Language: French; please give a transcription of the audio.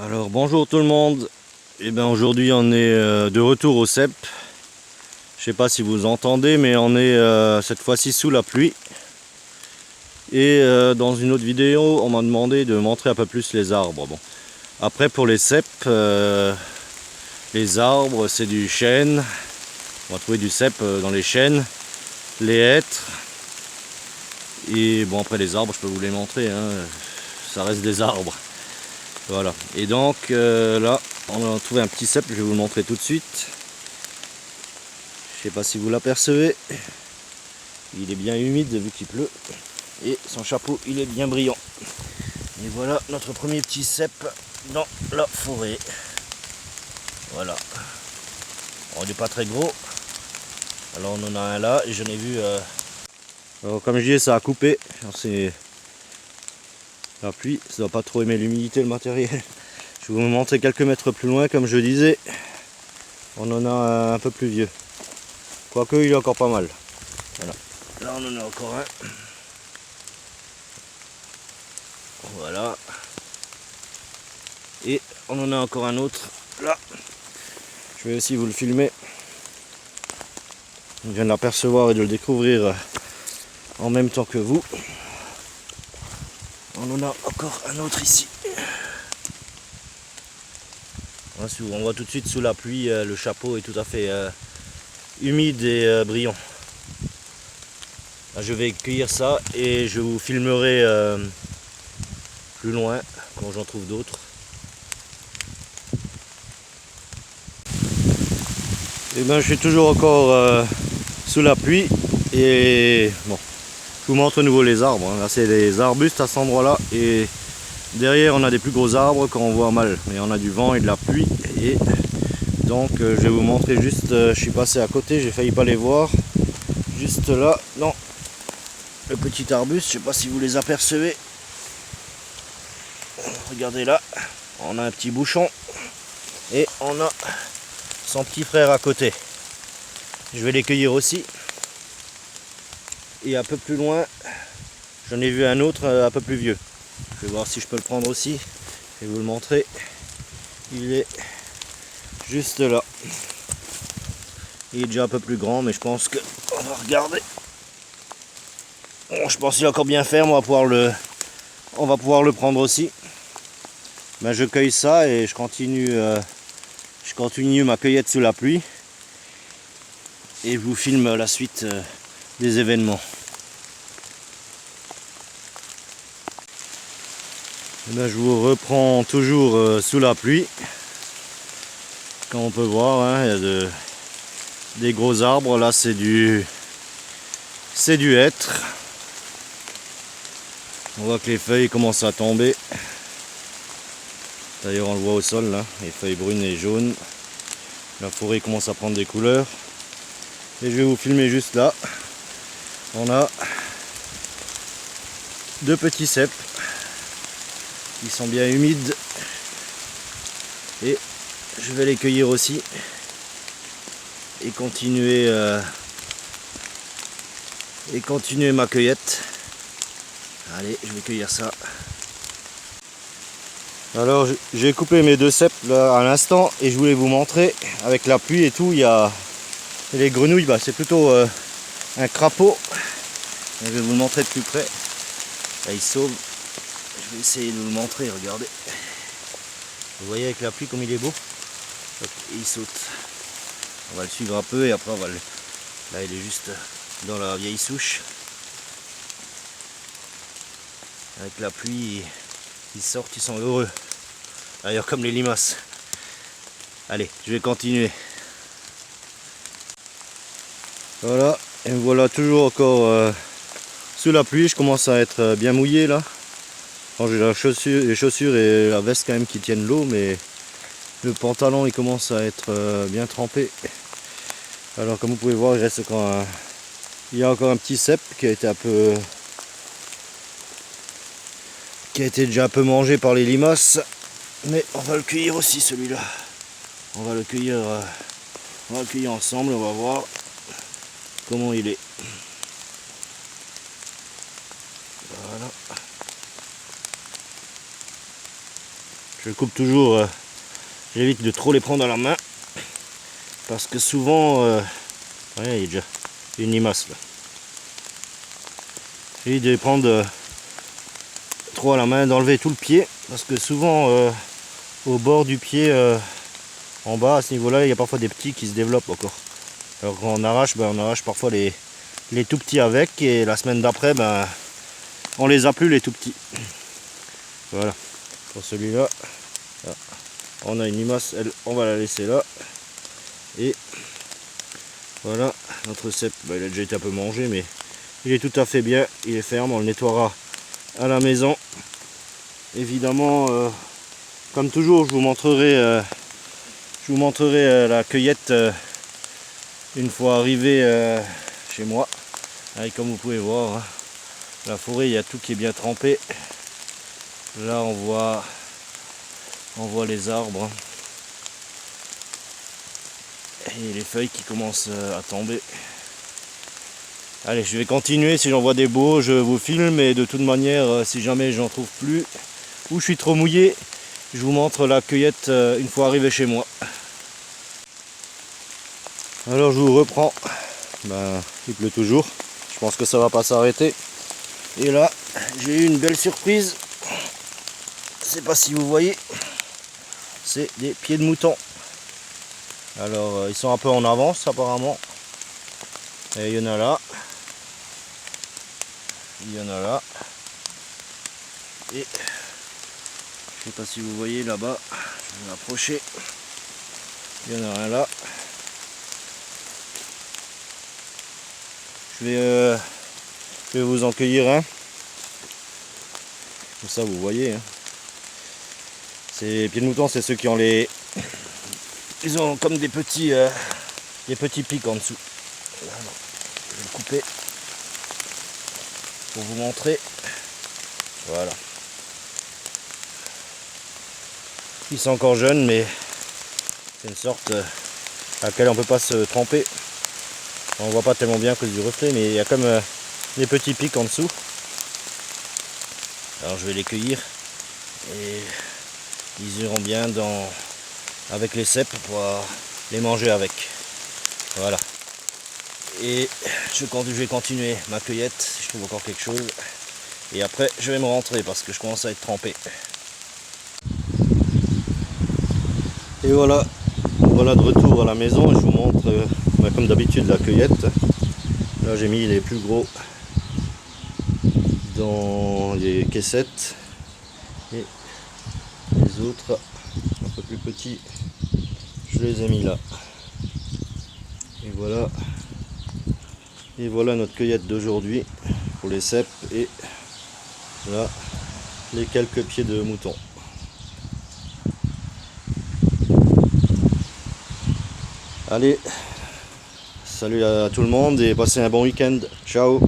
Alors bonjour tout le monde. Et bien aujourd'hui on est de retour au cep. Je sais pas si vous entendez, mais on est cette fois-ci sous la pluie. Et dans une autre vidéo on m'a demandé de montrer un peu plus les arbres. Bon. Après pour les cèpes, les arbres c'est du chêne. On va trouver du cep dans les chênes, les hêtres. Et bon après les arbres je peux vous les montrer, hein. Ça reste des arbres. Voilà, et donc là on a trouvé un petit cep, je vais vous le montrer tout de suite. Je sais pas si vous l'apercevez, il est bien humide vu qu'il pleut et son chapeau il est bien brillant. Et voilà notre premier petit cep dans la forêt. Voilà, on n'est pas très gros, alors on en a un là et j'en ai vu alors, comme je disais, ça a coupé. C'est la pluie, ça doit pas trop aimer l'humidité le matériel. Je vais vous montrer quelques mètres plus loin, comme je disais. On en a un peu plus vieux. Quoique il est encore pas mal. Voilà. Là on en a encore un. Voilà. Et on en a encore un autre. Là. Je vais aussi vous le filmer. Je viens de l'apercevoir et de le découvrir en même temps que vous. On en a encore un autre ici. On voit tout de suite sous la pluie, le chapeau est tout à fait humide et brillant. Là, je vais cueillir ça et je vous filmerai plus loin quand j'en trouve d'autres. Et ben je suis toujours encore sous la pluie et bon, je vous montre à nouveau les arbres, hein. Là c'est des arbustes à cet endroit là et derrière on a des plus gros arbres quand on voit mal, mais on a du vent et de la pluie et donc je vais vous montrer juste, je suis passé à côté, j'ai failli pas les voir, juste là, non, le petit arbuste, je sais pas si vous les apercevez, regardez là, on a un petit bouchon et on a son petit frère à côté. Je vais les cueillir aussi. Et un peu plus loin, j'en ai vu un autre un peu plus vieux. Je vais voir si je peux le prendre aussi. Je vais vous le montrer. Il est juste là. Il est déjà un peu plus grand, mais je pense que on va regarder. Bon, je pense qu'il est encore bien ferme. On va pouvoir le prendre aussi. Ben, je cueille ça et je continue ma cueillette sous la pluie. Et je vous filme la suite des événements. Et ben, je vous reprends toujours sous la pluie. Comme on peut voir, hein, il y a des gros arbres. Là c'est du hêtre. On voit que les feuilles commencent à tomber. D'ailleurs on le voit au sol là, les feuilles brunes et jaunes. La forêt commence à prendre des couleurs. Et je vais vous filmer juste là. On a deux petits cèpes qui sont bien humides. Et je vais les cueillir aussi. Et continuer ma cueillette. Allez, je vais cueillir ça. Alors j'ai coupé mes deux cèpes là à l'instant et je voulais vous montrer avec la pluie et tout, il y a les grenouilles, bah, c'est plutôt un crapaud. Je vais vous le montrer de plus près. Là il sauve. Je vais essayer de vous le montrer, regardez. Vous voyez avec la pluie comme il est beau. Hop, et il saute. On va le suivre un peu et après on va le... Là il est juste dans la vieille souche. Avec la pluie, ils sortent, ils sont heureux. D'ailleurs comme les limaces. Allez, je vais continuer. Voilà, et me voilà toujours encore sous la pluie. Je commence à être bien mouillé là. Bon, j'ai les chaussures et la veste quand même qui tiennent l'eau, mais le pantalon il commence à être bien trempé. Alors comme vous pouvez voir, il y a encore un petit cep qui a été déjà un peu mangé par les limaces, mais on va le cueillir aussi celui-là. On va le cueillir ensemble, on va voir comment il est. Voilà. Je coupe toujours, j'évite de trop les prendre à la main. Parce que souvent, ouais, il y a déjà une limace là. J'évite de les prendre trop à la main, d'enlever tout le pied. Parce que souvent, au bord du pied, en bas, à ce niveau-là, il y a parfois des petits qui se développent encore. Alors quand on arrache, on arrache parfois les tout petits avec. Et la semaine d'après, on les a plus les tout petits. Voilà. Pour celui-là, on a une limace, on va la laisser là. Et voilà, notre cèpe, il a déjà été un peu mangé, mais il est tout à fait bien, il est ferme, on le nettoiera à la maison. Évidemment, comme toujours, je vous montrerai la cueillette une fois arrivé chez moi. Et comme vous pouvez voir, hein, la forêt, il y a tout qui est bien trempé. Là, on voit les arbres. Et les feuilles qui commencent à tomber. Allez, je vais continuer. Si j'en vois des beaux, je vous filme. Et de toute manière, si jamais j'en trouve plus ou je suis trop mouillé, je vous montre la cueillette une fois arrivé chez moi. Alors je vous reprends. Il pleut toujours. Je pense que ça va pas s'arrêter. Et là, j'ai eu une belle surprise. Je sais pas si vous voyez. C'est des pieds de mouton. Alors ils sont un peu en avance apparemment. Et il y en a là. Il y en a là. Et je sais pas si vous voyez là-bas. Je vais m'approcher. Il y en a un là. Je vais vous en cueillir un. Comme ça vous voyez. Hein. Ces pieds de mouton, c'est ceux qui ont les... Ils ont comme des petits pics en dessous. Je vais le couper pour vous montrer. Voilà. Ils sont encore jeunes, mais c'est une sorte à laquelle on ne peut pas se tremper. On ne voit pas tellement bien à cause du reflet, mais il y a comme des petits pics en dessous. Alors je vais les cueillir et ils iront bien avec les cèpes pour les manger avec. Voilà. Et je vais continuer ma cueillette si je trouve encore quelque chose. Et après je vais me rentrer parce que je commence à être trempé. Et voilà de retour à la maison et je vous montre comme d'habitude la cueillette. Là j'ai mis les plus gros dans les caissettes et les autres un peu plus petits je les ai mis là. Et voilà notre cueillette d'aujourd'hui pour les cèpes et là les quelques pieds de mouton. Allez, salut à tout le monde et passez un bon week-end. Ciao.